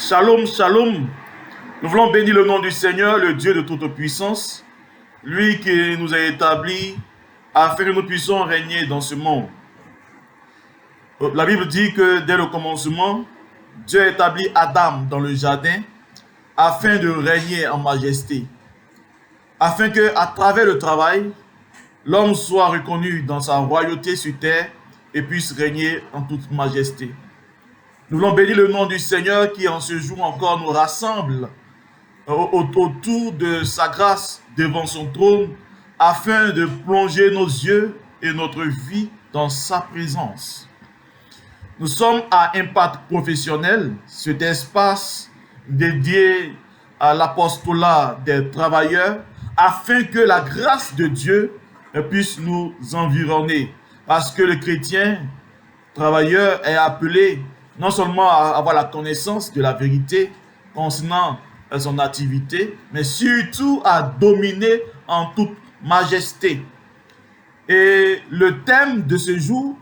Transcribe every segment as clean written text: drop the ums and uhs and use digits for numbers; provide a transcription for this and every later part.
Shalom, shalom. Nous voulons bénir le nom du Seigneur, le Dieu de toute puissance, lui qui nous a établis afin que nous puissions régner dans ce monde. La Bible dit que dès le commencement, Dieu a établi Adam dans le jardin afin de régner en majesté, afin que, à travers le travail, l'homme soit reconnu dans sa royauté sur terre et puisse régner en toute majesté. Nous voulons bénir le nom du Seigneur qui en ce jour encore nous rassemble autour de sa grâce devant son trône afin de plonger nos yeux et notre vie dans sa présence. Nous sommes à Impact Professionnel, cet espace dédié à l'apostolat des travailleurs afin que la grâce de Dieu puisse nous environner. Parce que le chrétien travailleur est appelé non seulement à avoir la connaissance de la vérité concernant son activité, mais surtout à dominer en toute majesté. Et le thème de ce jour,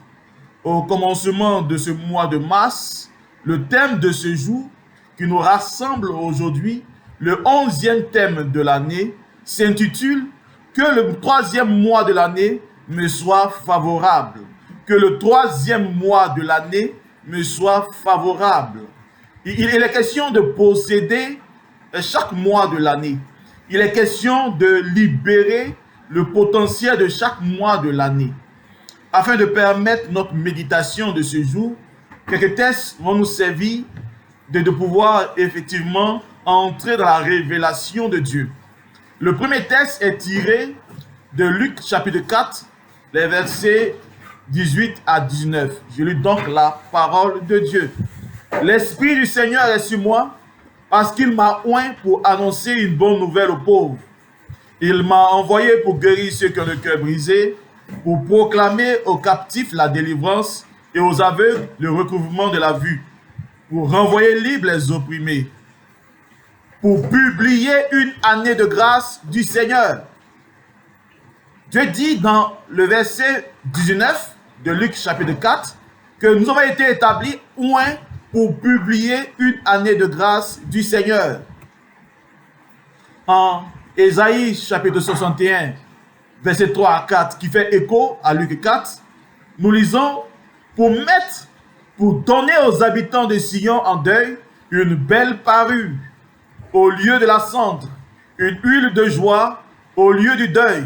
au commencement de ce mois de mars, le thème de ce jour qui nous rassemble aujourd'hui, le 11e thème de l'année, s'intitule « Que le 3e mois de l'année me soit favorable ». Que le 3e mois de l'année me soit favorable. Il est question de posséder chaque mois de l'année. Il est question de libérer le potentiel de chaque mois de l'année. Afin de permettre notre méditation de ce jour, quelques textes vont nous servir de pouvoir effectivement entrer dans la révélation de Dieu. Le premier texte est tiré de Luc chapitre 4, les versets 18 à 19. Je lis donc la parole de Dieu. L'Esprit du Seigneur est sur moi parce qu'il m'a oint pour annoncer une bonne nouvelle aux pauvres. Il m'a envoyé pour guérir ceux qui ont le cœur brisé, pour proclamer aux captifs la délivrance et aux aveugles le recouvrement de la vue, pour renvoyer libres les opprimés, pour publier une année de grâce du Seigneur. Dieu dit dans le verset 19 de Luc chapitre 4 que nous avons été établis oints pour publier une année de grâce du Seigneur. En Ésaïe chapitre 61, verset 3 à 4, qui fait écho à Luc 4, nous lisons pour donner aux habitants de Sion en deuil une belle parure au lieu de la cendre, une huile de joie au lieu du deuil,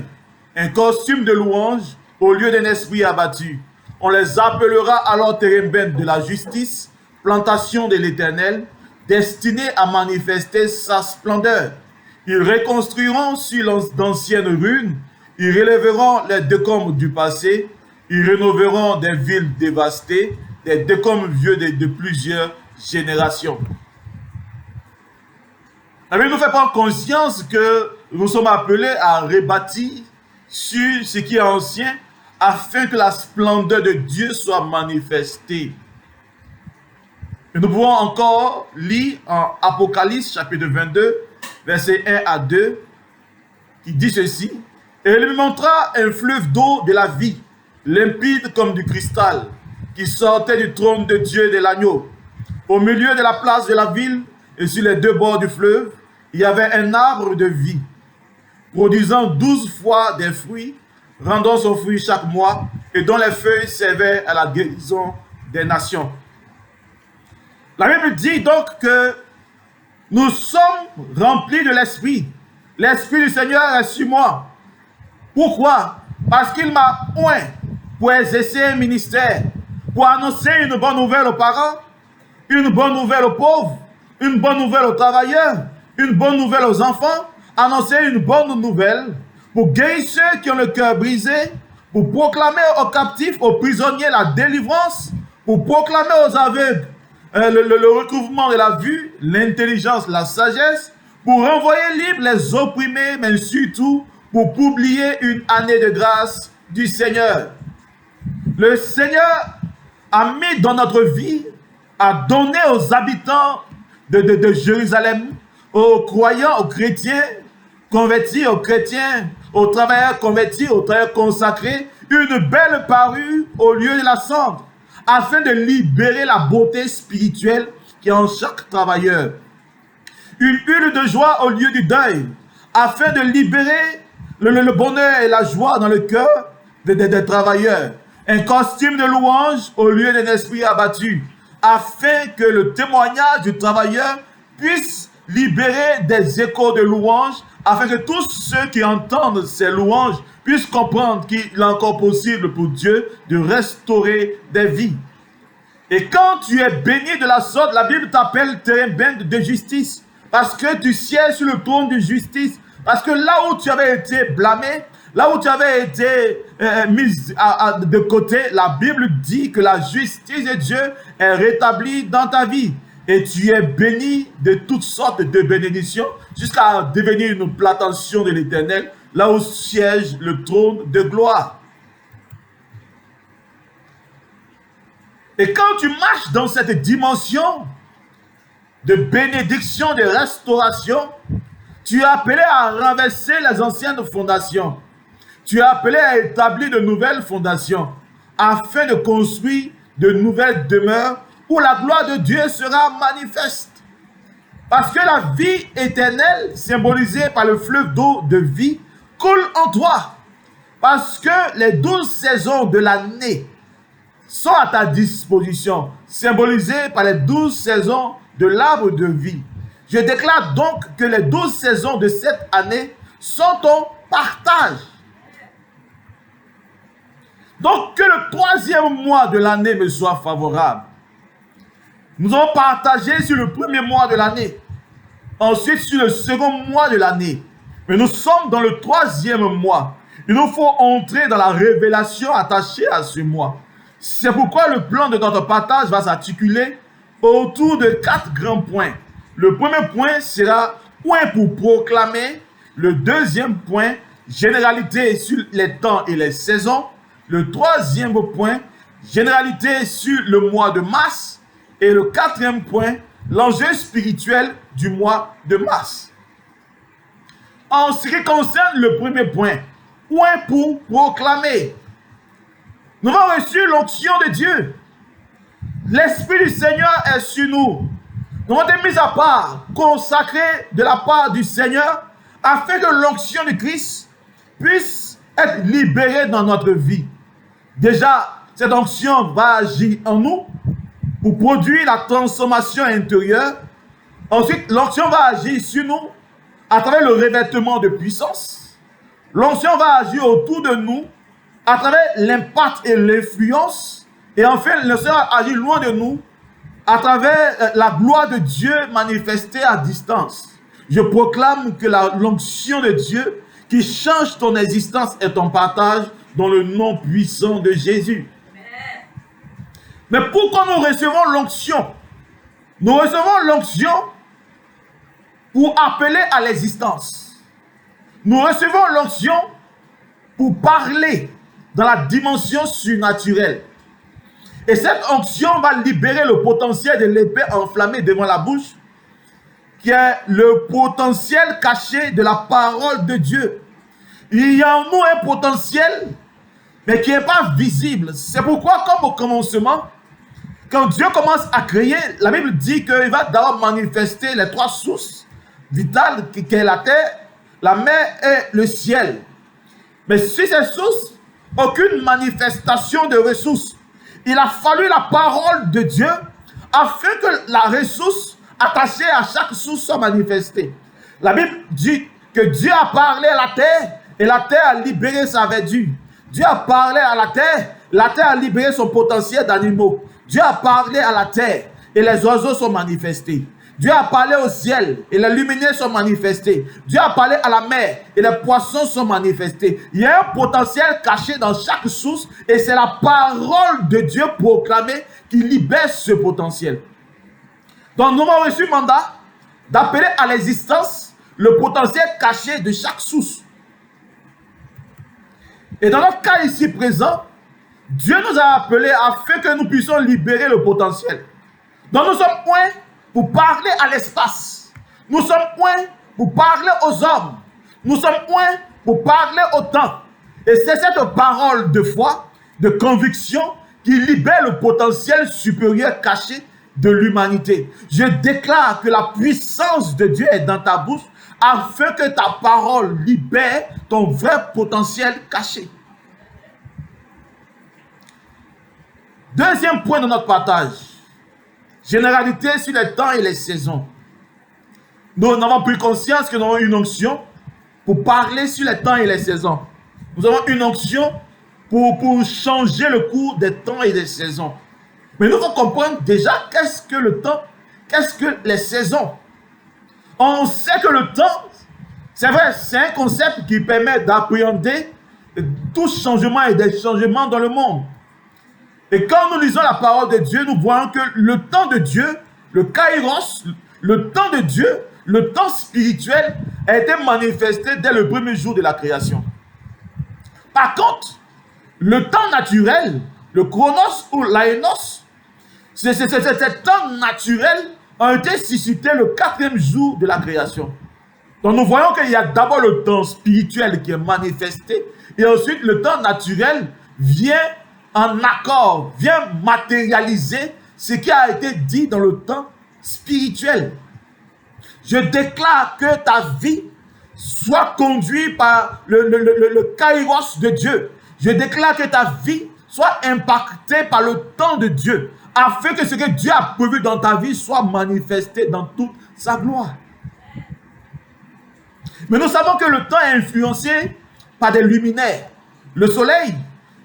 un costume de louange au lieu d'un esprit abattu. On les appellera alors térébintes de la justice, plantation de l'Éternel, destinée à manifester sa splendeur. Ils reconstruiront sur d'anciennes ruines, ils relèveront les décombres du passé, ils rénoveront des villes dévastées, des décombres vieux de plusieurs générations. La Bible nous fait prendre conscience que nous sommes appelés à rebâtir sur ce qui est ancien afin que la splendeur de Dieu soit manifestée. Et nous pouvons encore lire en Apocalypse chapitre 22, versets 1 à 2, qui dit ceci. Et il me montra un fleuve d'eau de la vie, limpide comme du cristal, qui sortait du trône de Dieu et de l'agneau. Au milieu de la place de la ville et sur les deux bords du fleuve, il y avait un arbre de vie, produisant 12 fois des fruits, rendant son fruit chaque mois, et dont les feuilles servaient à la guérison des nations. La Bible dit donc que nous sommes remplis de l'Esprit. L'Esprit du Seigneur est sur moi. Pourquoi? Parce qu'il m'a oint pour exercer un ministère, pour annoncer une bonne nouvelle aux parents, une bonne nouvelle aux pauvres, une bonne nouvelle aux travailleurs, une bonne nouvelle aux enfants, annoncer une bonne nouvelle pour guérir ceux qui ont le cœur brisé, pour proclamer aux captifs, aux prisonniers la délivrance, pour proclamer aux aveugles le recouvrement de la vue, l'intelligence, la sagesse, pour renvoyer libres les opprimés, mais surtout pour publier une année de grâce du Seigneur. Le Seigneur a mis dans notre vie, a donné aux habitants de Jérusalem, aux croyants, aux chrétiens convertis, aux chrétiens, aux travailleurs convertis, aux travailleurs consacrés, une belle parure au lieu de la cendre, afin de libérer la beauté spirituelle qui est en chaque travailleur. Une huile de joie au lieu du deuil, afin de libérer le bonheur et la joie dans le cœur des travailleurs. Un costume de louange au lieu d'un esprit abattu, afin que le témoignage du travailleur puisse libérer des échos de louange, afin que tous ceux qui entendent ces louanges puissent comprendre qu'il est encore possible pour Dieu de restaurer des vies. Et quand tu es béni de la sorte, la Bible t'appelle térébinthe de justice, parce que tu sièges sur le trône de justice, parce que là où tu avais été blâmé, là où tu avais été mis de côté, la Bible dit que la justice de Dieu est rétablie dans ta vie. Et tu es béni de toutes sortes de bénédictions jusqu'à devenir une plantation de l'Éternel, là où siège le trône de gloire. Et quand tu marches dans cette dimension de bénédiction, de restauration, tu es appelé à renverser les anciennes fondations. Tu es appelé à établir de nouvelles fondations afin de construire de nouvelles demeures où la gloire de Dieu sera manifeste. Parce que la vie éternelle, symbolisée par le fleuve d'eau de vie, coule en toi. Parce que les 12 saisons de l'année sont à ta disposition, symbolisées par les 12 saisons de l'arbre de vie. Je déclare donc que les 12 saisons de cette année sont ton partage. Donc que le 3e mois de l'année me soit favorable. Nous avons partagé sur le 1er mois de l'année, ensuite sur le 2e mois de l'année. Mais nous sommes dans le 3e mois. Il nous faut entrer dans la révélation attachée à ce mois. C'est pourquoi le plan de notre partage va s'articuler autour de 4 grands points. Le premier point sera point pour proclamer. Le 2e point, généralité sur les temps et les saisons. Le 3e point, généralité sur le mois de mars. Et le 4e point, l'enjeu spirituel du mois de mars. En ce qui concerne le premier point, point pour proclamer. Nous avons reçu l'onction de Dieu. L'Esprit du Seigneur est sur nous. Nous avons été mis à part, consacrés de la part du Seigneur, afin que l'onction de Christ puisse être libérée dans notre vie. Déjà, cette onction va agir en nous pour produire la transformation intérieure. Ensuite, l'onction va agir sur nous à travers le revêtement de puissance. L'onction va agir autour de nous à travers l'impact et l'influence. Et enfin, l'onction va agir loin de nous à travers la gloire de Dieu manifestée à distance. Je proclame que l'onction de Dieu qui change ton existence est ton partage dans le nom puissant de Jésus. Mais pourquoi nous recevons l'onction? Nous recevons l'onction pour appeler à l'existence. Nous recevons l'onction pour parler dans la dimension surnaturelle. Et cette onction va libérer le potentiel de l'épée enflammée devant la bouche, qui est le potentiel caché de la parole de Dieu. Il y a en nous un potentiel, mais qui n'est pas visible. C'est pourquoi, comme au commencement, quand Dieu commence à créer, la Bible dit qu'il va d'abord manifester les 3 sources vitales qui est la terre, la mer et le ciel. Mais sur ces sources, aucune manifestation de ressources. Il a fallu la parole de Dieu afin que la ressource attachée à chaque source soit manifestée. La Bible dit que Dieu a parlé à la terre et la terre a libéré sa verdure. Dieu a parlé à la terre a libéré son potentiel d'animaux. Dieu a parlé à la terre et les oiseaux sont manifestés. Dieu a parlé au ciel et les luminaires sont manifestés. Dieu a parlé à la mer et les poissons sont manifestés. Il y a un potentiel caché dans chaque source et c'est la parole de Dieu proclamée qui libère ce potentiel. Donc nous avons reçu mandat d'appeler à l'existence le potentiel caché de chaque source. Et dans notre cas ici présent, Dieu nous a appelés afin que nous puissions libérer le potentiel. Donc nous sommes point pour parler à l'espace. Nous sommes point pour parler aux hommes. Nous sommes point pour parler au temps. Et c'est cette parole de foi, de conviction, qui libère le potentiel supérieur caché de l'humanité. Je déclare que la puissance de Dieu est dans ta bouche afin que ta parole libère ton vrai potentiel caché. Deuxième point de notre partage. Généralité sur les temps et les saisons. Nous avons pris conscience que nous avons une onction pour parler sur les temps et les saisons. Nous avons une onction pour changer le cours des temps et des saisons. Mais nous devons comprendre déjà qu'est-ce que le temps, qu'est-ce que les saisons. On sait que le temps, c'est vrai, c'est un concept qui permet d'appréhender tout changement et des changements dans le monde. Et quand nous lisons la parole de Dieu, nous voyons que le temps de Dieu, le kairos, le temps de Dieu, le temps spirituel a été manifesté dès le premier jour de la création. Par contre, le temps naturel, le chronos ou l'aénos, ces temps naturels ont été suscités le 4e jour de la création. Donc nous voyons qu'il y a d'abord le temps spirituel qui est manifesté et ensuite le temps naturel vient en accord, vient matérialiser ce qui a été dit dans le temps spirituel. Je déclare que ta vie soit conduite par le kairos de Dieu. Je déclare que ta vie soit impactée par le temps de Dieu, afin que ce que Dieu a prévu dans ta vie soit manifesté dans toute sa gloire. Mais nous savons que le temps est influencé par des luminaires. Le soleil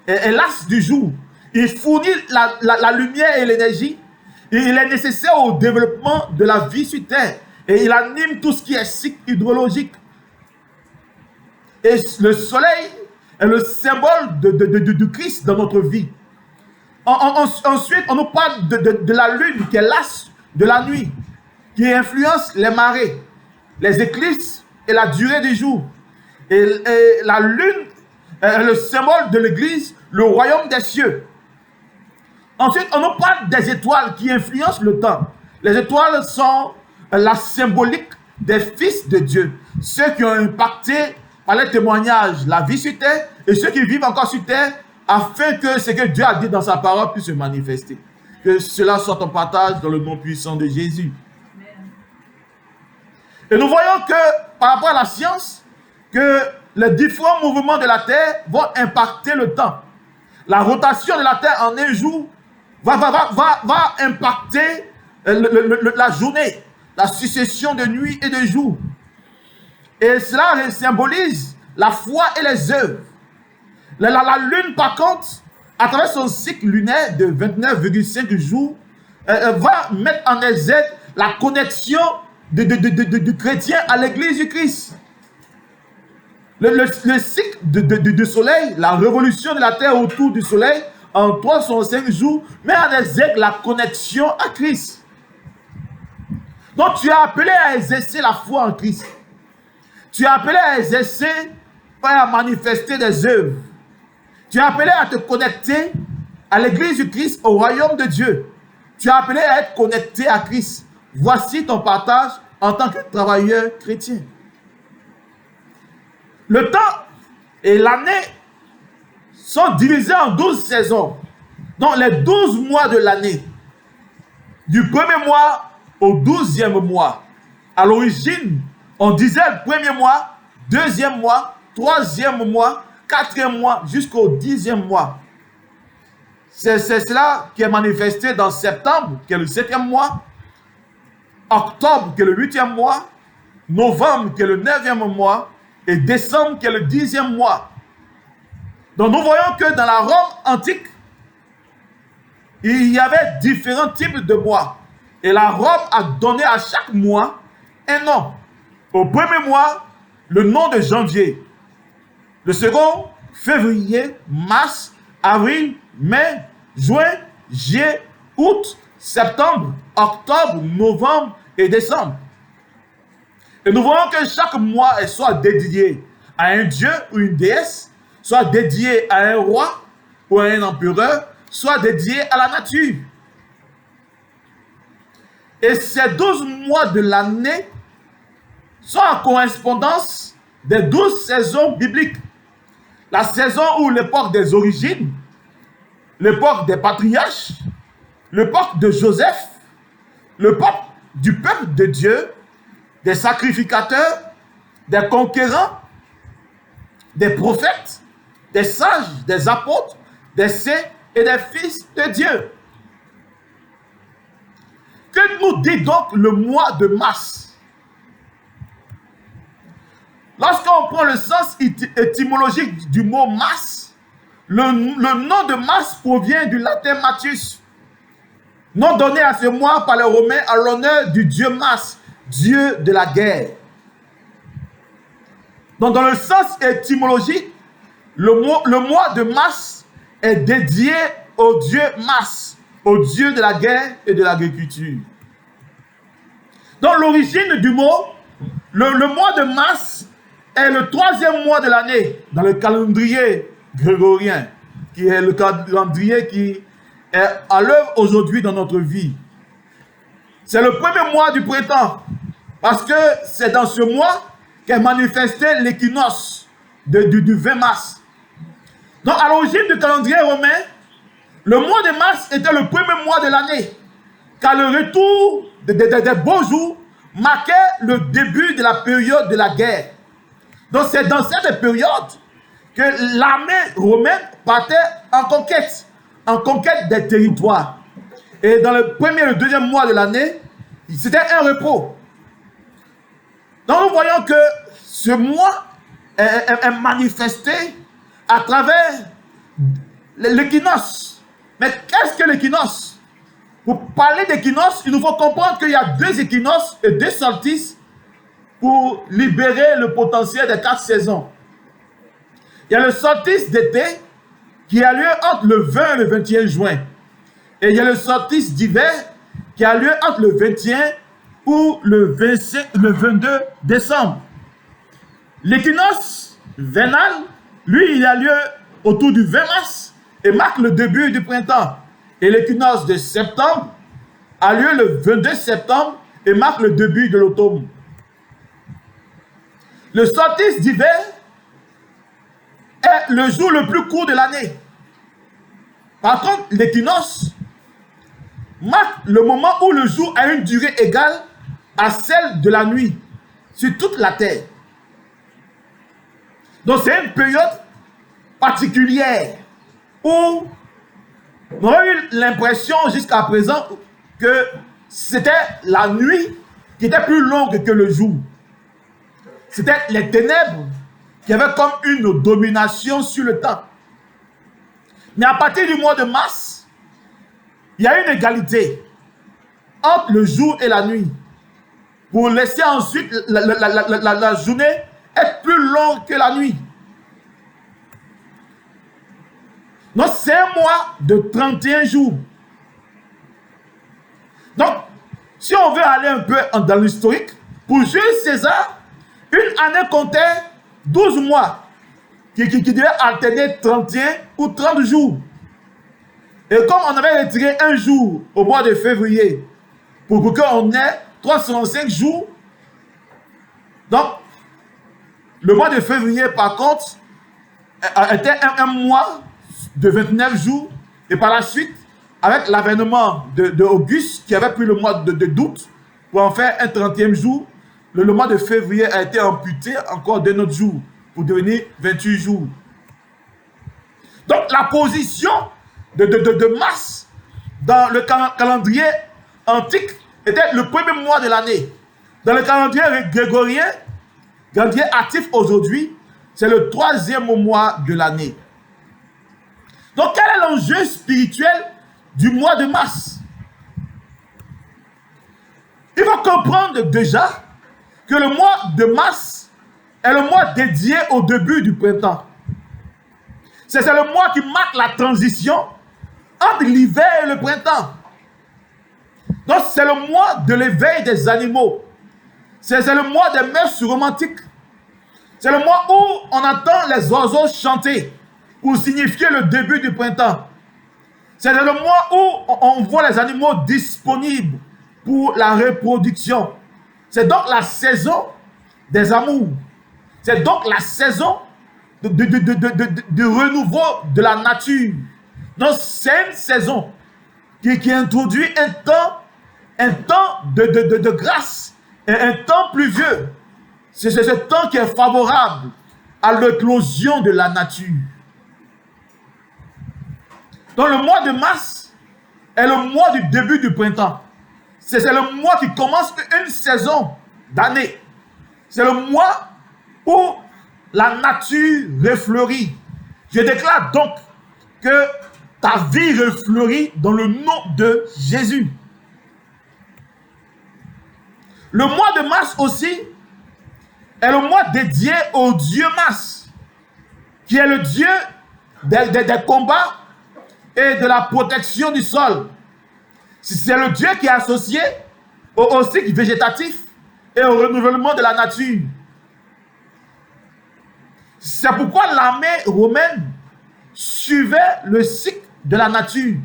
est l'axe du jour. Il fournit la lumière et l'énergie. Il est nécessaire au développement de la vie sur Terre. Et il anime tout ce qui est cycle hydrologique. Et le soleil est le symbole du Christ dans notre vie. Ensuite, on nous parle de la lune qui est l'axe de la nuit, qui influence les marées, les éclipses et la durée du jour. Et la lune est le symbole de l'église, le royaume des cieux. Ensuite, on nous parle des étoiles qui influencent le temps. Les étoiles sont la symbolique des fils de Dieu, ceux qui ont impacté par les témoignages la vie sur terre et ceux qui vivent encore sur terre afin que ce que Dieu a dit dans sa parole puisse se manifester. Que cela soit en partage dans le nom puissant de Jésus. Et nous voyons que par rapport à la science, que les différents mouvements de la terre vont impacter le temps. La rotation de la terre en un jour va impacter la journée, la succession de nuits et de jours. Et cela symbolise la foi et les œuvres. La lune, par contre, à travers son cycle lunaire de 29,5 jours, va mettre en exergue la connexion du chrétien à l'église du Christ. Le cycle du soleil, la révolution de la terre autour du soleil, en 305 jours, met en exergue la connexion à Christ. Donc tu es appelé à exercer la foi en Christ. Tu es appelé à exercer et à manifester des œuvres. Tu es appelé à te connecter à l'église du Christ, au royaume de Dieu. Tu es appelé à être connecté à Christ. Voici ton partage en tant que travailleur chrétien. Le temps et l'année sont divisés en 12 saisons. Donc les 12 mois de l'année, du premier mois au 12e mois. À l'origine, on disait le premier mois, deuxième mois, troisième mois, quatrième mois, jusqu'au 10e mois. C'est cela qui est manifesté dans septembre, qui est le 7e mois, octobre, qui est le 8e mois, novembre, qui est le 9e mois, et décembre, qui est le 10e mois. Donc nous voyons que dans la Rome antique, il y avait différents types de mois. Et la Rome a donné à chaque mois un nom. Au premier mois, le nom de janvier. Le second, février, mars, avril, mai, juin, juillet, août, septembre, octobre, novembre et décembre. Et nous voyons que chaque mois est soit dédié à un dieu ou une déesse, soit dédié à un roi ou à un empereur, soit dédié à la nature. Et ces 12 mois de l'année sont en correspondance des 12 saisons bibliques. La saison où l'époque des origines, l'époque des patriarches, l'époque de Joseph, du peuple de Dieu, des sacrificateurs, des conquérants, des prophètes, des sages, des apôtres, des saints et des fils de Dieu. Que nous dit donc le mois de mars? Lorsqu'on prend le sens étymologique du mot mars, le nom de mars provient du latin Martius, nom donné à ce mois par les Romains à l'honneur du dieu Mars, dieu de la guerre. Donc dans le sens étymologique, le mois de mars est dédié au dieu Mars, au dieu de la guerre et de l'agriculture. Donc l'origine du mot, le mois de mars est le 3e mois de l'année dans le calendrier grégorien, qui est le calendrier qui est à l'œuvre aujourd'hui dans notre vie. C'est le 1er mois du printemps, parce que c'est dans ce mois qu'est manifesté l'équinoxe du 20 mars. Donc à l'origine du calendrier romain, le mois de mars était le 1er mois de l'année, car le retour des beaux jours marquait le début de la période de la guerre. Donc c'est dans cette période que l'armée romaine partait en conquête des territoires. Et dans le 1er et le 2e mois de l'année, c'était un repos. Donc nous voyons que ce mois est manifesté à travers l'équinoxe. Mais qu'est-ce que l'équinoxe? Pour parler d'équinoxe, il nous faut comprendre qu'il y a 2 équinoxes et 2 solstices pour libérer le potentiel des 4 saisons. Il y a le solstice d'été qui a lieu entre le 20 et le 21 juin. Et il y a le solstice d'hiver qui a lieu entre le 21 ou le 22 décembre. L'équinoxe vernal, lui, il a lieu autour du 20 mars et marque le début du printemps. Et l'équinoxe de septembre a lieu le 22 septembre et marque le début de l'automne. Le solstice d'hiver est le jour le plus court de l'année. Par contre, l'équinoxe marque le moment où le jour a une durée égale à celle de la nuit sur toute la terre. Donc c'est une période particulière où on a eu l'impression jusqu'à présent que c'était la nuit qui était plus longue que le jour. C'était les ténèbres qui avaient comme une domination sur le temps. Mais à partir du mois de mars, il y a une égalité entre le jour et la nuit, pour laisser ensuite la journée être plus longue que la nuit. Donc c'est un mois de 31 jours. Donc, si on veut aller un peu dans l'historique, pour Jules César, une année comptait 12 mois qui devaient alterner 31 ou 30 jours. Et comme on avait retiré un jour au mois de février pour qu'on ait 365 jours, donc le mois de février par contre était un mois de 29 jours, et par la suite, avec l'avènement d'Auguste qui avait pris le mois d'août pour en faire un 30e jour, le mois de février a été amputé encore d'un autre jour pour devenir 28 jours. Donc la position de mars dans le calendrier antique était le 1er mois de l'année. Dans le calendrier grégorien, calendrier actif aujourd'hui, c'est le 3e mois de l'année. Donc quel est l'enjeu spirituel du mois de mars? Il faut comprendre déjà que le mois de mars est le mois dédié au début du printemps. C'est le mois qui marque la transition entre l'hiver et le printemps. Donc c'est le mois de l'éveil des animaux. C'est le mois des mœurs romantiques. C'est le mois où on entend les oiseaux chanter pour signifier le début du printemps. C'est le mois où on voit les animaux disponibles pour la reproduction. C'est donc la saison des amours. C'est donc la saison de renouveau de la nature. Donc c'est une saison qui introduit un temps un temps de grâce, un temps pluvieux. C'est ce temps qui est favorable à l'éclosion de la nature. Donc le mois de mars est le mois du début du printemps. C'est le mois qui commence une saison d'année. C'est le mois où la nature refleurit. Je déclare donc que ta vie refleurit dans le nom de Jésus. Le mois de mars aussi est le mois dédié au Dieu Mars, qui est le Dieu des combats et de la protection du sol. C'est le Dieu qui est associé au cycle végétatif et au renouvellement de la nature. C'est pourquoi l'armée romaine suivait le cycle de la nature.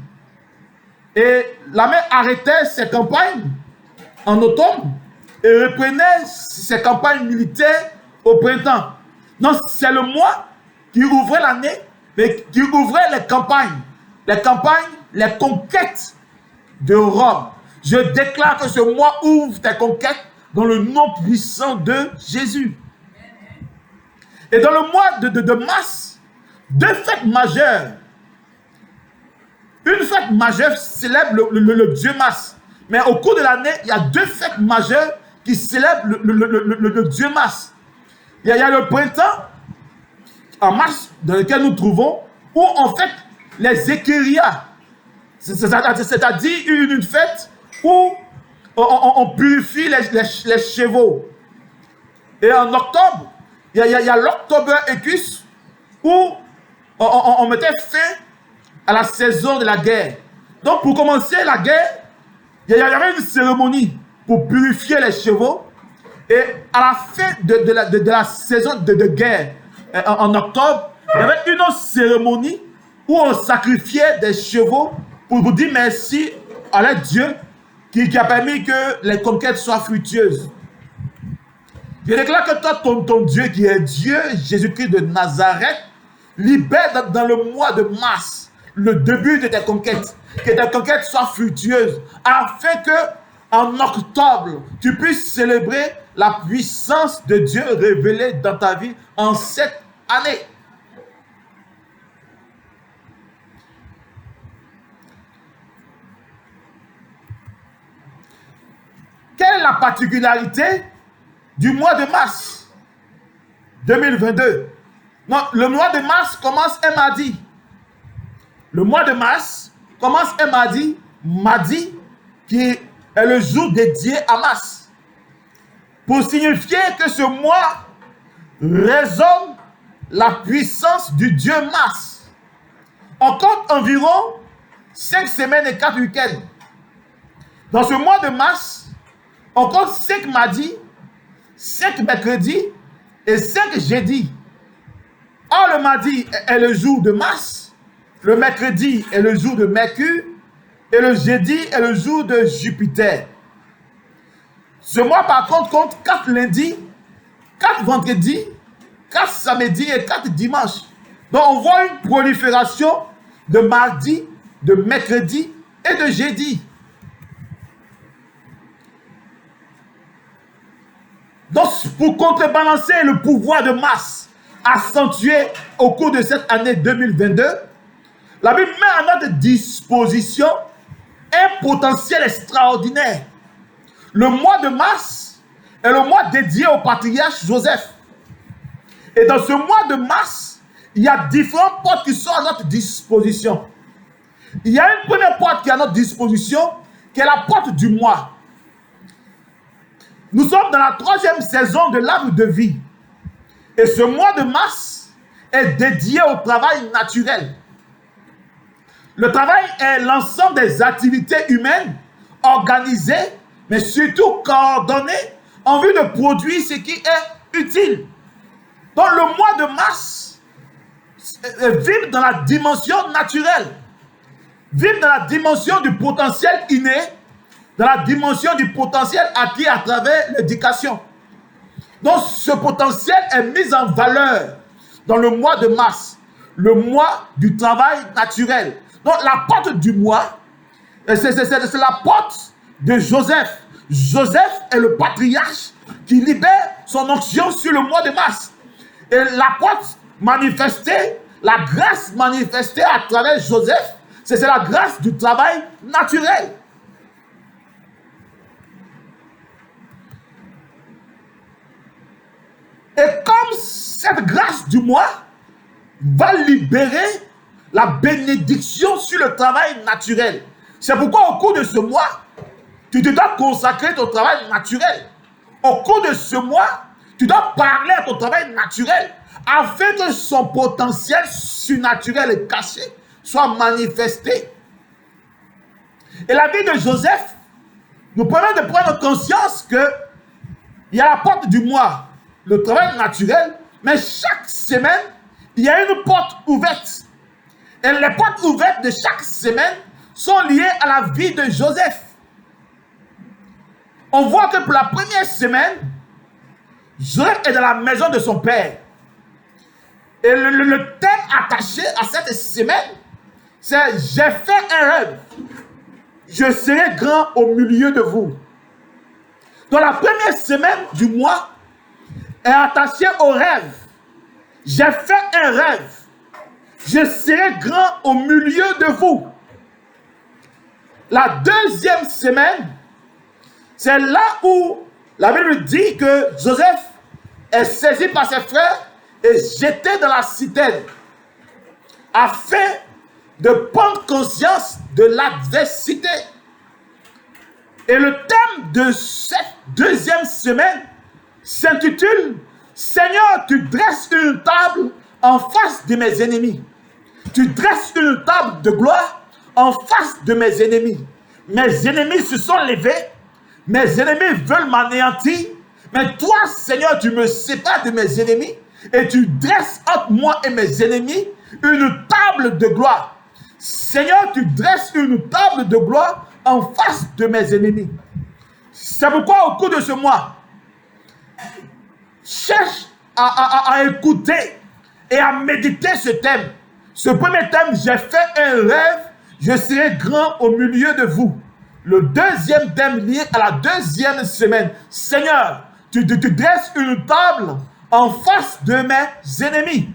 Et l'armée arrêtait ses campagnes en automne et reprenait ses campagnes militaires au printemps. Donc c'est le mois qui ouvrait l'année, mais qui ouvrait les campagnes, les conquêtes de Rome. Je déclare que ce mois ouvre tes conquêtes dans le nom puissant de Jésus. Et dans le mois de mars, deux fêtes majeures. Une fête majeure célèbre le Dieu Mars. Mais au cours de l'année, il y a deux fêtes majeures qui célèbrent le Dieu Mars. Il y a le printemps, en mars, dans lequel nous trouvons, où on fête les équérias. C'est-à-dire une fête où on purifie les chevaux. Et en octobre, il y a l'October Equus, où on mettait fin à la saison de la guerre. Donc pour commencer la guerre, il y avait une cérémonie pour purifier les chevaux. Et à la fin de la saison de guerre, en octobre, il y avait une autre cérémonie où on sacrifiait des chevaux pour dire merci à leur Dieu qui a permis que les conquêtes soient fructueuses. Je déclare que toi, ton Dieu qui est Dieu, Jésus-Christ de Nazareth, libère dans le mois de mars le début de tes conquêtes. Que tes conquêtes soient fructueuses, afin que en octobre, tu puisses célébrer la puissance de Dieu révélée dans ta vie en cette année. Quelle est la particularité du mois de mars 2022? Non, le mois de mars commence un mardi. Le mois de mars commence un mardi qui est le jour dédié à Mars. Pour signifier que ce mois résonne la puissance du Dieu Mars. On compte environ 5 semaines et 4 week-ends. Dans ce mois de mars, on compte 5 mardis, 5 mercredis et 5 jeudis. Or, le mardi est le jour de Mars, le mercredi est le jour de Mercure et le jeudi est le jour de Jupiter. Ce mois, par contre, compte 4 lundis, 4 vendredis, 4 samedis et 4 dimanches. Donc, on voit une prolifération de mardi, de mercredi et de jeudi. Donc, pour contrebalancer le pouvoir de Mars accentué au cours de cette année 2022, la Bible met à notre disposition un potentiel extraordinaire. Le mois de mars est le mois dédié au patriarche Joseph. Et dans ce mois de mars, il y a différentes portes qui sont à notre disposition. Il y a une première porte qui est à notre disposition, qui est la porte du mois. Nous sommes dans la 3e saison de l'arbre de vie. Et ce mois de mars est dédié au travail naturel. Le travail est l'ensemble des activités humaines organisées, mais surtout coordonnées en vue de produire ce qui est utile. Donc le mois de mars vibre dans la dimension naturelle, vibre dans la dimension du potentiel inné, dans la dimension du potentiel acquis à travers l'éducation. Donc ce potentiel est mis en valeur dans le mois de mars, le mois du travail naturel. Donc la porte du mois, c'est la porte de Joseph. Joseph est le patriarche qui libère son onction sur le mois de mars. Et l'apôtre manifesté, la grâce manifestée à travers Joseph, c'est la grâce du travail naturel. Et comme cette grâce du mois va libérer la bénédiction sur le travail naturel, c'est pourquoi au cours de ce mois, tu te dois consacrer ton travail naturel. Au cours de ce mois, tu dois parler à ton travail naturel afin que son potentiel surnaturel et caché soit manifesté. Et la vie de Joseph nous permet de prendre conscience que il y a la porte du mois, le travail naturel, mais chaque semaine, il y a une porte ouverte. Et les portes ouvertes de chaque semaine sont liées à la vie de Joseph. On voit que pour la première semaine, Joseph est dans la maison de son père. Et le thème attaché à cette semaine, c'est « J'ai fait un rêve. Je serai grand au milieu de vous. » Donc la première semaine du mois est attachée au rêve. J'ai fait un rêve. Je serai grand au milieu de vous. La deuxième semaine, c'est là où la Bible dit que Joseph est saisi par ses frères et jeté dans la citerne afin de prendre conscience de l'adversité. Et le thème de cette deuxième semaine s'intitule « Seigneur, tu dresses une table en face de mes ennemis. Tu dresses une table de gloire en face de mes ennemis. Mes ennemis se sont levés, mes ennemis veulent m'anéantir, mais toi, Seigneur, tu me sépares de mes ennemis et tu dresses entre moi et mes ennemis une table de gloire. Seigneur, tu dresses une table de gloire en face de mes ennemis. » C'est pourquoi au cours de ce mois, cherche à écouter et à méditer ce thème. Ce premier thème, j'ai fait un rêve, je serai grand au milieu de vous. Le deuxième thème lié à la deuxième semaine, Seigneur, tu dresses une table en face de mes ennemis.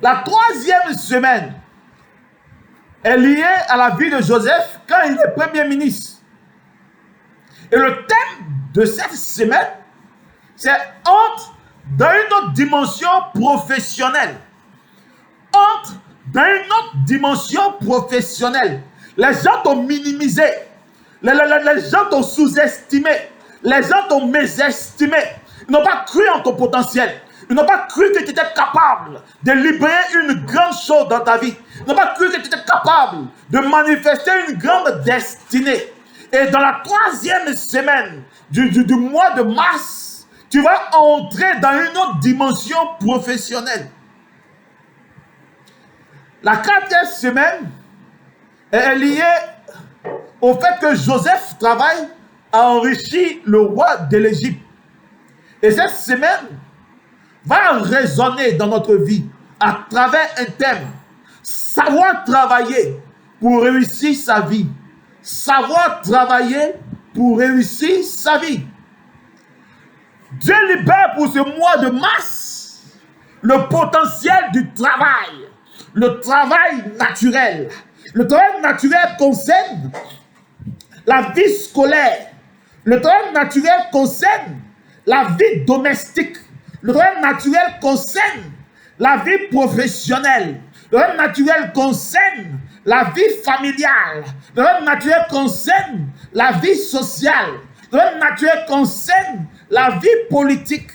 La troisième semaine est liée à la vie de Joseph quand il est premier ministre. Et le thème de cette semaine, c'est entre dans une autre dimension professionnelle. Entre dans une autre dimension professionnelle. Les gens t'ont minimisé. Les gens t'ont sous-estimé. Les gens t'ont mésestimé. Ils n'ont pas cru en ton potentiel. Ils n'ont pas cru que tu étais capable de libérer une grande chose dans ta vie. Ils n'ont pas cru que tu étais capable de manifester une grande destinée. Et dans la troisième semaine du mois de mars, tu vas entrer dans une autre dimension professionnelle. La quatrième semaine est liée au fait que Joseph travaille à enrichir le roi de l'Égypte. Et cette semaine va résonner dans notre vie à travers un thème. Savoir travailler pour réussir sa vie. Savoir travailler pour réussir sa vie. Dieu libère pour ce mois de mars le potentiel du travail. Le travail naturel. Le travail naturel concerne la vie scolaire. Le travail naturel concerne la vie domestique. Le travail naturel concerne la vie professionnelle. Le travail naturel concerne la vie familiale. Le travail naturel concerne la vie sociale. Le travail naturel concerne la vie politique.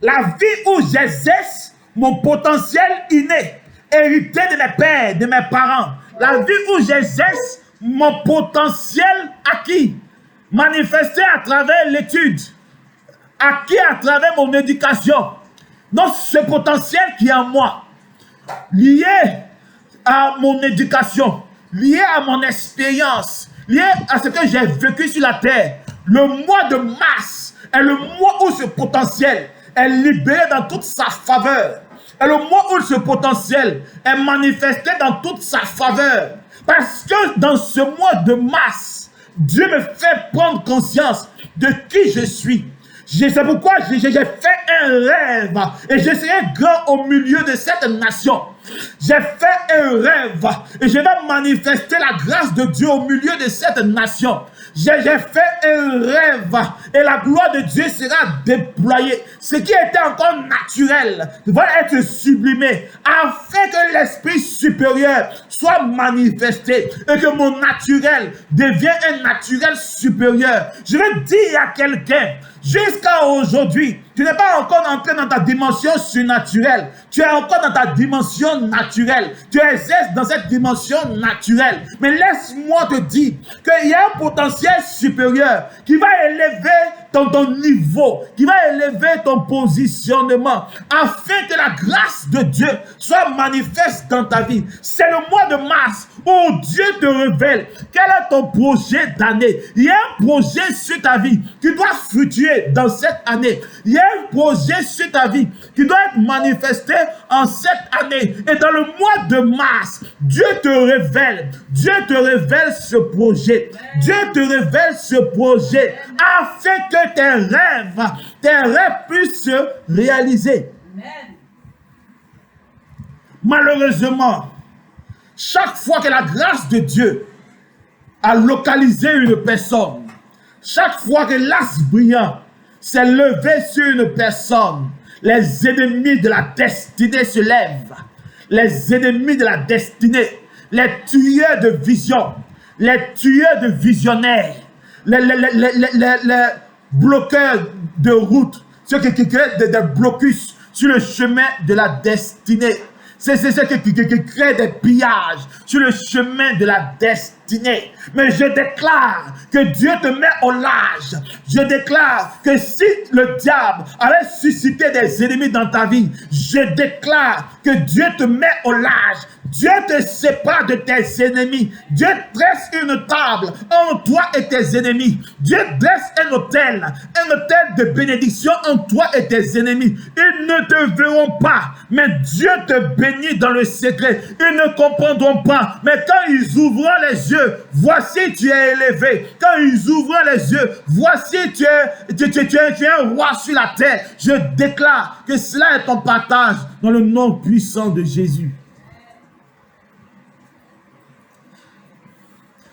La vie où j'exerce mon potentiel inné, hérité de mes pères, de mes parents. La vie où j'exerce mon potentiel acquis, manifesté à travers l'étude, acquis à travers mon éducation. Donc ce potentiel qui est en moi, lié à mon éducation, lié à mon expérience, lié à ce que j'ai vécu sur la terre, le mois de mars est le mois où ce potentiel est libéré dans toute sa faveur. Et le mois où ce potentiel est manifesté dans toute sa faveur. Parce que dans ce mois de mars, Dieu me fait prendre conscience de qui je suis. C'est pourquoi j'ai fait un rêve et je serai grand au milieu de cette nation. J'ai fait un rêve et je vais manifester la grâce de Dieu au milieu de cette nation. J'ai fait un rêve et la gloire de Dieu sera déployée. Ce qui était encore naturel va être sublimé afin que l'esprit supérieur soit manifesté et que mon naturel devienne un naturel supérieur. Je vais dire à quelqu'un, jusqu'à aujourd'hui, tu n'es pas encore entré dans ta dimension surnaturelle. Tu es encore dans ta dimension naturelle. Tu exerces dans cette dimension naturelle. Mais laisse-moi te dire qu'il y a un potentiel supérieur qui va élever ton niveau, qui va élever ton positionnement, afin que la grâce de Dieu soit manifeste dans ta vie. C'est le mois de mars où Dieu te révèle quel est ton projet d'année. Il y a un projet sur ta vie qui doit fructuer dans cette année. Il y a un projet sur ta vie qui doit être manifesté en cette année. Et dans le mois de mars, Dieu te révèle ce projet. Dieu te révèle ce projet afin que tes rêves puissent se réaliser. Amen. Malheureusement, chaque fois que la grâce de Dieu a localisé une personne, chaque fois que l'as brillant s'est levé sur une personne, les ennemis de la destinée se lèvent. Les ennemis de la destinée, les tueurs de vision, les tueurs de visionnaires, les bloqueurs de route, ceux qui créent des blocus sur le chemin de la destinée. C'est ceux qui créent des pillages sur le chemin de la destinée. Mais je déclare que Dieu te met au large. Je déclare que si le diable avait suscité des ennemis dans ta vie, je déclare que Dieu te met au large. Dieu te sépare de tes ennemis. Dieu dresse une table entre toi et tes ennemis. Dieu dresse un hôtel de bénédiction entre toi et tes ennemis. Ils ne te verront pas, mais Dieu te bénit dans le secret. Ils ne comprendront pas, mais quand ils ouvriront les yeux, voici tu es élevé. Quand ils ouvriront les yeux, voici tu es un roi sur la terre. Je déclare que cela est ton partage dans le nom puissant de Jésus.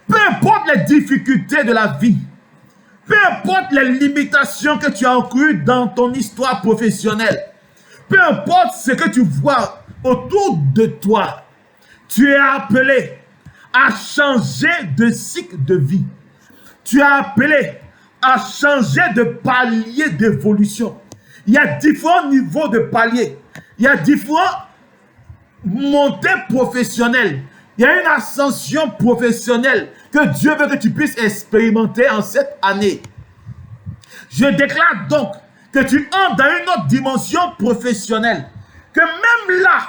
Peu importe les difficultés de la vie, peu importe les limitations que tu as incluses dans ton histoire professionnelle, peu importe ce que tu vois autour de toi, tu es appelé à changer de cycle de vie. Tu es appelé à changer de palier d'évolution. Il y a différents niveaux de paliers. Il y a différentes montées professionnelles. Il y a une ascension professionnelle que Dieu veut que tu puisses expérimenter en cette année. Je déclare donc que tu entres dans une autre dimension professionnelle. Que même là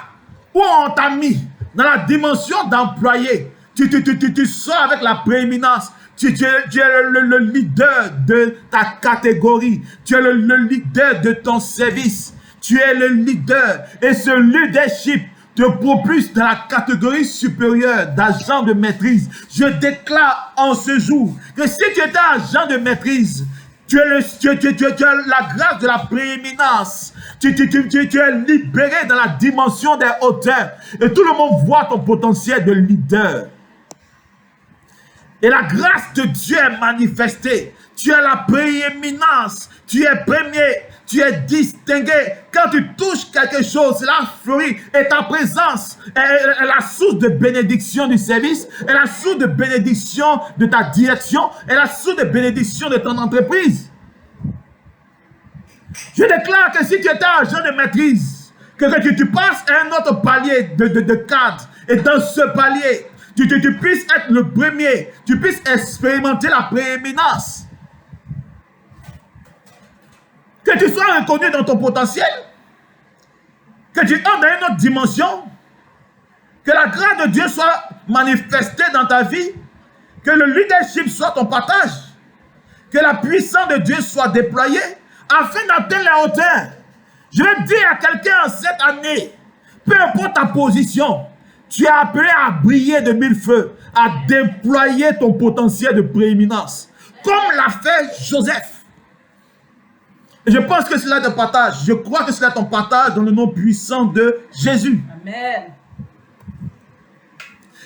où on t'a mis dans la dimension d'employé, tu sors avec la prééminence. Tu es le leader de ta catégorie. Tu es le leader de ton service. Tu es le leader. Et ce leadership te propulse dans la catégorie supérieure d'agent de maîtrise. Je déclare en ce jour que si tu étais agent de maîtrise, tu as la grâce de la prééminence. Tu es libéré dans la dimension des hauteurs. Et tout le monde voit ton potentiel de leader. Et la grâce de Dieu est manifestée. Tu as la prééminence. Tu es premier. Tu es distingué. Quand tu touches quelque chose, cela fleurit. Et ta présence est la source de bénédiction du service, est la source de bénédiction de ta direction, est la source de bénédiction de ton entreprise. Je déclare que si tu étais agent de maîtrise, que tu passes à un autre palier de cadre, et dans ce palier, tu puisses être le premier, tu puisses expérimenter la prééminence. Que tu sois reconnu dans ton potentiel, que tu entres dans une autre dimension, que la grâce de Dieu soit manifestée dans ta vie, que le leadership soit ton partage, que la puissance de Dieu soit déployée afin d'atteindre la hauteur. Je vais dire à quelqu'un en cette année, peu importe ta position, Tu es appelé à briller de mille feux, à déployer ton potentiel de prééminence, comme l'a fait Joseph. Et je pense que cela est un partage. Je crois que cela est un partage dans le nom puissant de Jésus. Amen.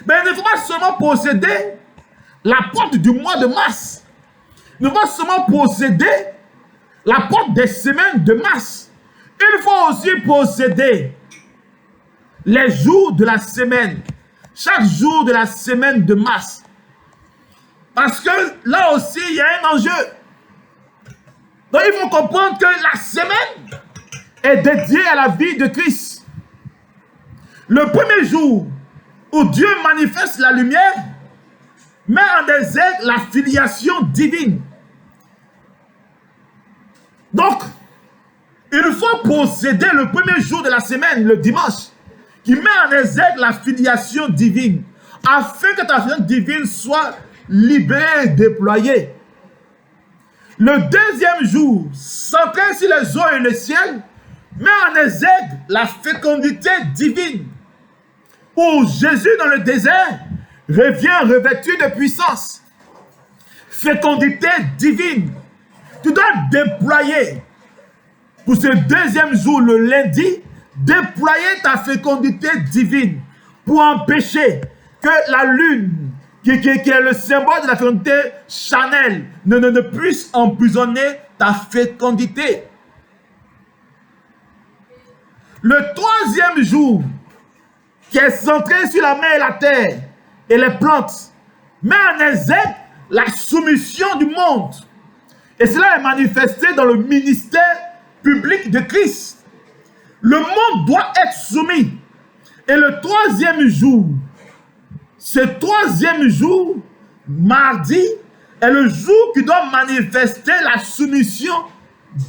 Mais il ne faut pas seulement posséder la porte du mois de mars. Il ne faut pas seulement posséder la porte des semaines de mars. Il faut aussi posséder les jours de la semaine. Chaque jour de la semaine de mars. Parce que là aussi, il y a un enjeu. Donc il faut comprendre que la semaine est dédiée à la vie de Christ. Le premier jour où Dieu manifeste la lumière, met en exergue la filiation divine. Donc, il faut posséder le premier jour de la semaine, le dimanche, qui met en exergue la filiation divine, afin que ta filiation divine soit libérée et déployée. Le deuxième jour, centré sur les eaux et le ciel, met en exergue la fécondité divine, où Jésus dans le désert revient revêtu de puissance. Fécondité divine. Tu dois déployer, pour ce deuxième jour, le lundi, déployer ta fécondité divine pour empêcher que la lune, qui est le symbole de la fécondité charnelle, ne puisse emprisonner ta fécondité. Le troisième jour, qui est centré sur la mer et la terre et les plantes, met en exergue la soumission du monde. Et cela est manifesté dans le ministère public de Christ. Le monde doit être soumis. Et le troisième jour, ce troisième jour, mardi, est le jour qui doit manifester la soumission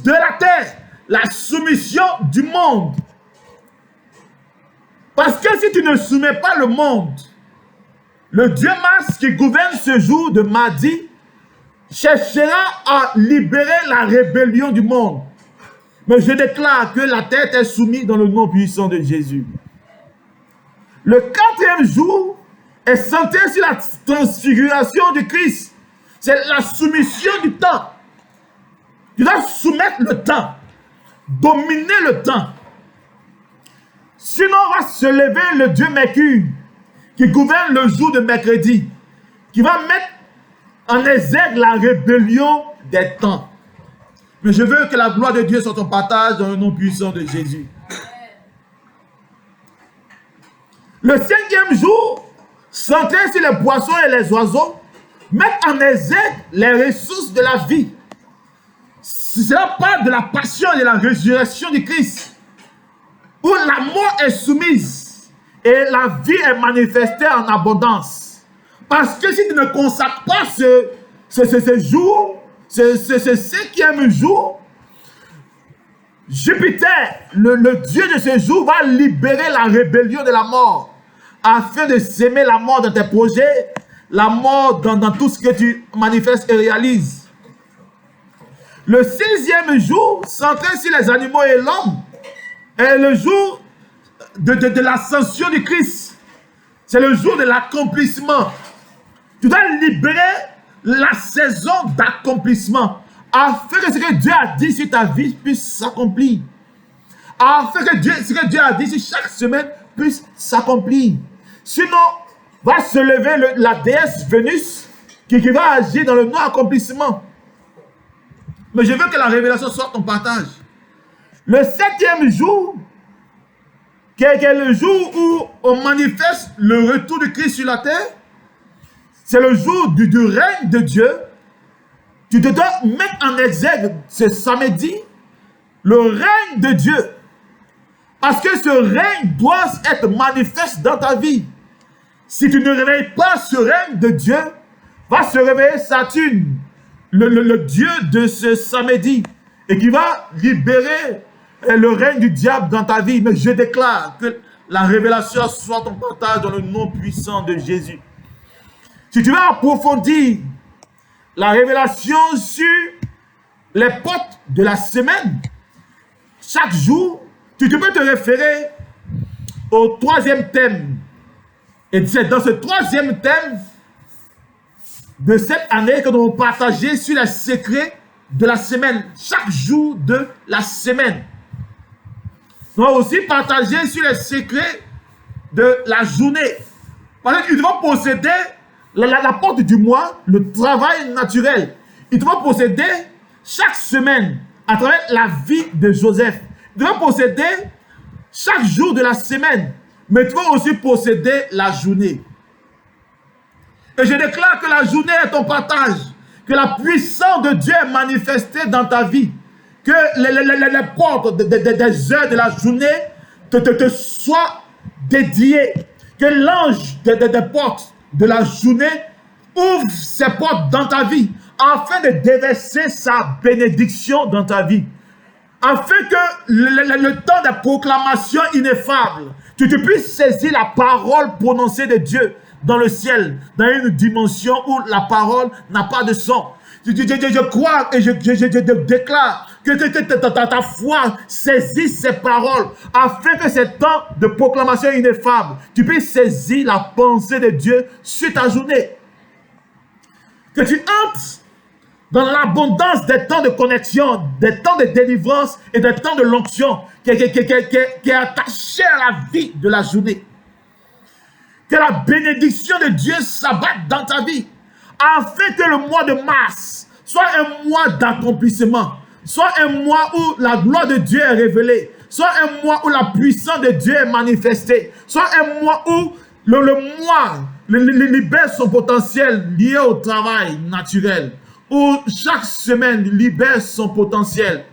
de la terre, la soumission du monde. Parce que si tu ne soumets pas le monde, le Dieu Mars qui gouverne ce jour de mardi cherchera à libérer la rébellion du monde. Mais je déclare que la terre est soumise dans le nom puissant de Jésus. Le quatrième jour est centré sur la transfiguration du Christ. C'est la soumission du temps. Tu dois soumettre le temps, dominer le temps. Sinon, va se lever le Dieu Mercure, qui gouverne le jour de mercredi, qui va mettre en exergue la rébellion des temps. Mais je veux que la gloire de Dieu soit ton partage dans le nom puissant de Jésus. Le cinquième jour, centré sur les poissons et les oiseaux, met en exergue les ressources de la vie. Cela parle de la passion et de la résurrection du Christ, où la mort est soumise et la vie est manifestée en abondance. Parce que si tu ne consacres pas ce jour, ce cinquième jour, Jupiter, le Dieu de ce jour, va libérer la rébellion de la mort, afin de s'aimer la mort dans tes projets, la mort dans tout ce que tu manifestes et réalises. Le sixième jour, centré sur les animaux et l'homme, est le jour de l'ascension du Christ. C'est le jour de l'accomplissement. Tu dois libérer la saison d'accomplissement, afin que ce que Dieu a dit sur ta vie puisse s'accomplir. Afin que ce que Dieu a dit sur chaque semaine puisse s'accomplir. Sinon, va se lever la déesse Vénus qui va agir dans le non-accomplissement. Mais je veux que la révélation soit ton partage. Le septième jour, qui est le jour où on manifeste le retour de Christ sur la terre, c'est le jour du règne de Dieu. Tu te dois mettre en exergue ce samedi le règne de Dieu. Parce que ce règne doit être manifeste dans ta vie. Si tu ne réveilles pas ce règne de Dieu, va se réveiller Saturne, le Dieu de ce samedi, et qui va libérer le règne du diable dans ta vie. Mais je déclare que la révélation soit ton partage dans le nom puissant de Jésus. Si tu veux approfondir la révélation sur les portes de la semaine, chaque jour, tu peux te référer au troisième thème Et c'est dans ce troisième thème de cette année que nous allons partager sur les secrets de la semaine, chaque jour de la semaine. Nous allons aussi partager sur les secrets de la journée. Parce qu'ils vont posséder la porte du mois, le travail naturel. Ils vont posséder chaque semaine à travers la vie de Joseph. Ils vont posséder chaque jour de la semaine, mais tu vas aussi posséder la journée. Et je déclare que la journée est ton partage, que la puissance de Dieu est manifestée dans ta vie, que les portes des heures de la journée te soient dédiées, que l'ange des portes de la journée ouvre ses portes dans ta vie, afin de déverser sa bénédiction dans ta vie. Afin que le temps de proclamation ineffable, tu puisses saisir la parole prononcée de Dieu dans le ciel, dans une dimension où la parole n'a pas de son. Je crois et je déclare que ta foi saisit ces paroles, afin que ce temps de proclamation ineffable, tu puisses saisir la pensée de Dieu sur ta journée. Que tu entres dans l'abondance des temps de connexion, des temps de délivrance et des temps de l'onction qui est attaché à la vie de la journée. Que la bénédiction de Dieu s'abatte dans ta vie, afin que le mois de mars soit un mois d'accomplissement, soit un mois où la gloire de Dieu est révélée, soit un mois où la puissance de Dieu est manifestée, soit un mois où le mois libère son potentiel lié au travail naturel, où chaque semaine libère son potentiel.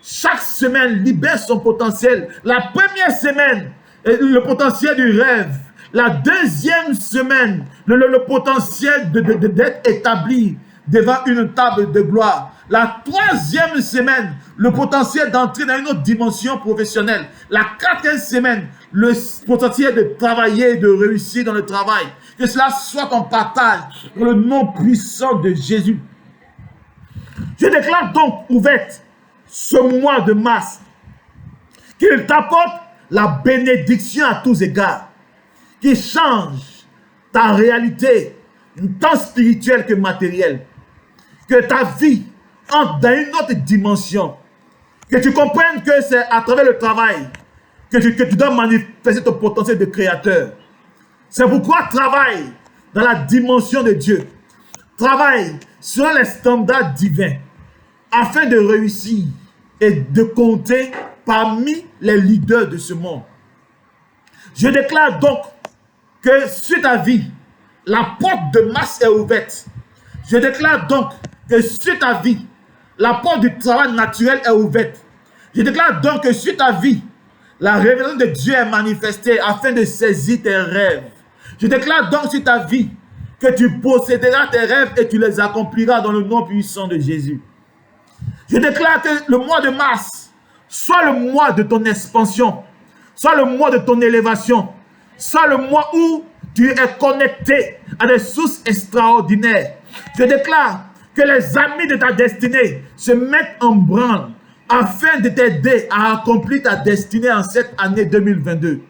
Chaque semaine libère son potentiel. La première semaine, le potentiel du rêve. La deuxième semaine, le potentiel d'être établi devant une table de gloire. La troisième semaine, le potentiel d'entrer dans une autre dimension professionnelle. La quatrième semaine, le potentiel de travailler, de réussir dans le travail. Que cela soit ton partage dans le nom puissant de Jésus. Je déclare donc ouverte ce mois de mars, qu'il t'apporte la bénédiction à tous égards, qui change ta réalité, tant spirituelle que matérielle, que ta vie entre dans une autre dimension, que tu comprennes que c'est à travers le travail que tu dois manifester ton potentiel de créateur. C'est pourquoi travaille dans la dimension de Dieu, travaille selon les standards divins, afin de réussir et de compter parmi les leaders de ce monde. Je déclare donc que sur ta vie, la porte de masse est ouverte. Je déclare donc que sur ta vie, la porte du travail naturel est ouverte. Je déclare donc que sur ta vie, la révélation de Dieu est manifestée afin de saisir tes rêves. Je déclare donc sur ta vie que tu posséderas tes rêves et tu les accompliras dans le nom puissant de Jésus. Je déclare que le mois de mars soit le mois de ton expansion, soit le mois de ton élévation, soit le mois où tu es connecté à des sources extraordinaires. Je déclare que les amis de ta destinée se mettent en branle afin de t'aider à accomplir ta destinée en cette année 2022.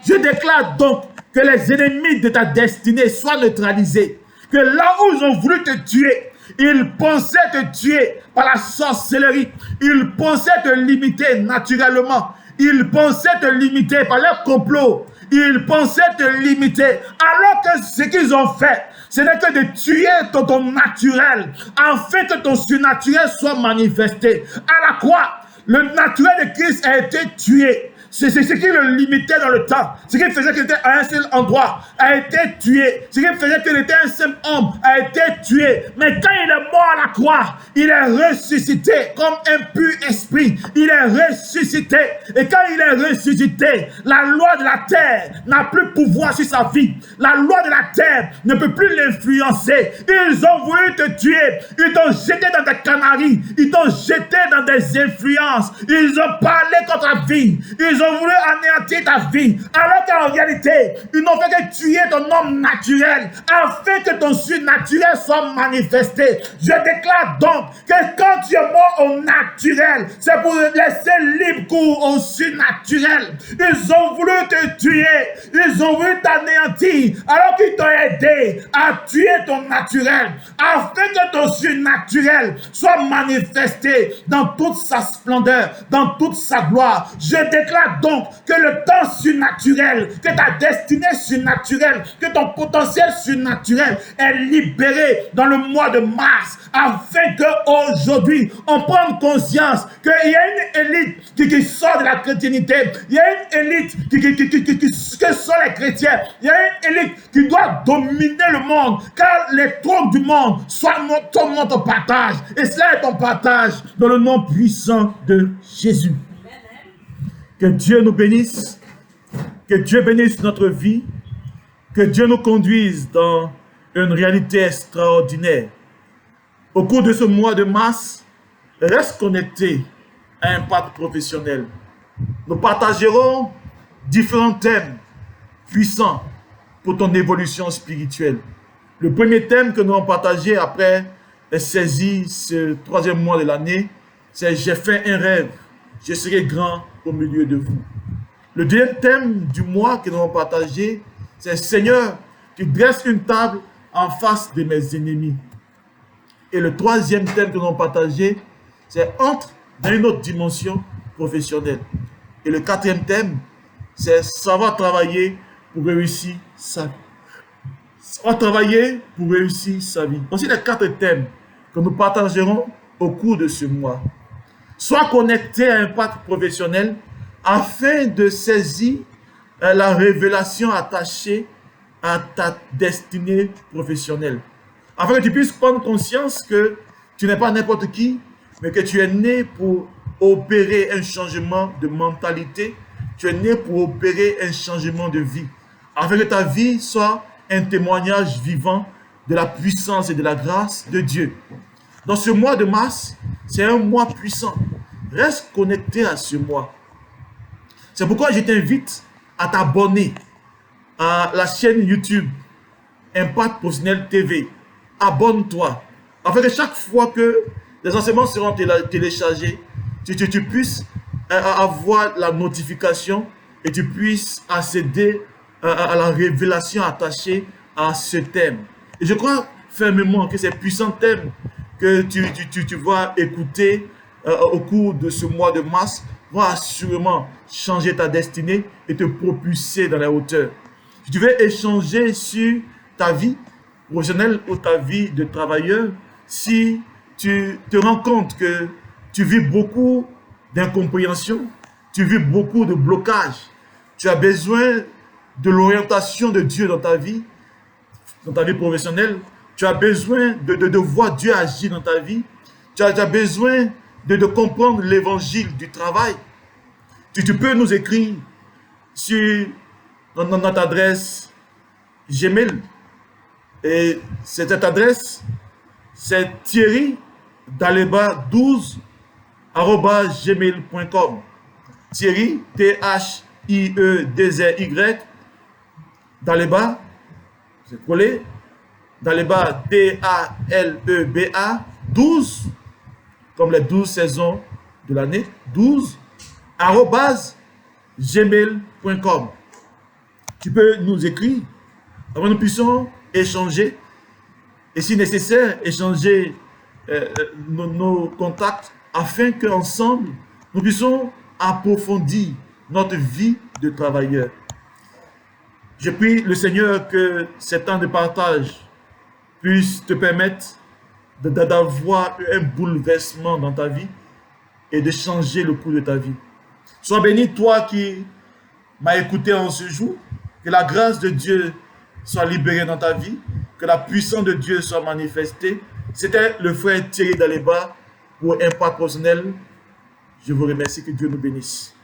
Je déclare donc que les ennemis de ta destinée soient neutralisés. Que là où ils ont voulu te tuer, ils pensaient te tuer par la sorcellerie. Ils pensaient te limiter naturellement. Ils pensaient te limiter par leur complot. Ils pensaient te limiter. Alors que ce qu'ils ont fait, ce n'est que de tuer ton naturel, afin que ton surnaturel soit manifesté. À la croix, le naturel de Christ a été tué. C'est ce qui le limitait dans le temps. Ce qui faisait qu'il était à un seul endroit a été tué. Ce qui faisait qu'il était un seul homme a été tué. Mais quand il est mort à la croix, il est ressuscité comme un pur esprit. Il est ressuscité. Et quand il est ressuscité, la loi de la terre n'a plus pouvoir sur sa vie. La loi de la terre ne peut plus l'influencer. Ils ont voulu te tuer. Ils t'ont jeté dans des canaries. Ils t'ont jeté dans des influences. Ils ont parlé contre ta vie. Ils Ils ont voulu anéantir ta vie, alors qu'en réalité, ils n'ont fait que tuer ton homme naturel, afin que ton surnaturel soit manifesté. Je déclare donc que quand tu es mort au naturel, c'est pour laisser libre cours au surnaturel. Ils ont voulu te tuer, ils ont voulu t'anéantir, alors qu'ils t'ont aidé à tuer ton naturel, afin que ton surnaturel soit manifesté dans toute sa splendeur, dans toute sa gloire. Je déclare donc que le temps surnaturel, que ta destinée surnaturelle, que ton potentiel surnaturel est libéré dans le mois de mars, afin qu'aujourd'hui, on prenne conscience qu'il y a une élite qui sort de la chrétienté, il y a une élite que sont les chrétiens, il y a une élite qui doit dominer le monde, car les trônes du monde sont notre partage, et cela est ton partage dans le nom puissant de Jésus. Que Dieu nous bénisse, que Dieu bénisse notre vie, que Dieu nous conduise dans une réalité extraordinaire. Au cours de ce mois de mars, reste connecté à Impact Professionnel. Nous partagerons différents thèmes puissants pour ton évolution spirituelle. Le premier thème que nous allons partager après saisir ce troisième mois de l'année, c'est « J'ai fait un rêve, je serai grand au milieu de vous ». Le deuxième thème du mois que nous allons partager, c'est « Seigneur, tu dresses une table en face de mes ennemis ». Et le troisième thème que nous allons partager, c'est « Entre dans une autre dimension professionnelle ». Et le quatrième thème, c'est « Savoir travailler pour réussir sa vie ». Savoir travailler pour réussir sa vie. Voici les 4 thèmes que nous partagerons au cours de ce mois. Sois connecté à Impact Professionnel afin de saisir la révélation attachée à ta destinée professionnelle. Afin que tu puisses prendre conscience que tu n'es pas n'importe qui, mais que tu es né pour opérer un changement de mentalité, tu es né pour opérer un changement de vie. Afin que ta vie soit un témoignage vivant de la puissance et de la grâce de Dieu. Dans ce mois de mars, c'est un mois puissant. Reste connecté à ce mois. C'est pourquoi je t'invite à t'abonner à la chaîne YouTube Impact Professionnel TV. Abonne-toi, afin que chaque fois que les enseignements seront téléchargés, tu puisses avoir la notification et tu puisses accéder à la révélation attachée à ce thème. Et je crois fermement que ces puissants thèmes que tu vas écouter au cours de ce mois de mars vont assurément changer ta destinée et te propulser dans la hauteur. Si tu veux échanger sur ta vie professionnelle ou ta vie de travailleur, si tu te rends compte que tu vis beaucoup d'incompréhension, tu vis beaucoup de blocages, tu as besoin de l'orientation de Dieu dans ta vie professionnelle, tu as besoin de voir Dieu agir dans ta vie, tu as besoin de comprendre l'évangile du travail, tu peux nous écrire sur notre adresse Gmail. Et cette adresse, c'est thierry-daleba12@gmail.com. Thierry, Thierzy, Daleba, c'est collé, Daleba, Daleba, 12, comme les 12 saisons de l'année, 12@gmail.com. Tu peux nous écrire, afin que nous puissions échanger, et si nécessaire, échanger nos contacts, afin qu'ensemble, nous puissions approfondir notre vie de travailleur. Je prie le Seigneur que ces temps de partage puisse te permettre d'avoir un bouleversement dans ta vie et de changer le cours de ta vie. Sois béni, toi qui m'as écouté en ce jour, que la grâce de Dieu soit libérée dans ta vie, que la puissance de Dieu soit manifestée. C'était le frère Thierry Daleba pour Impact Professionnel. Je vous remercie, que Dieu nous bénisse.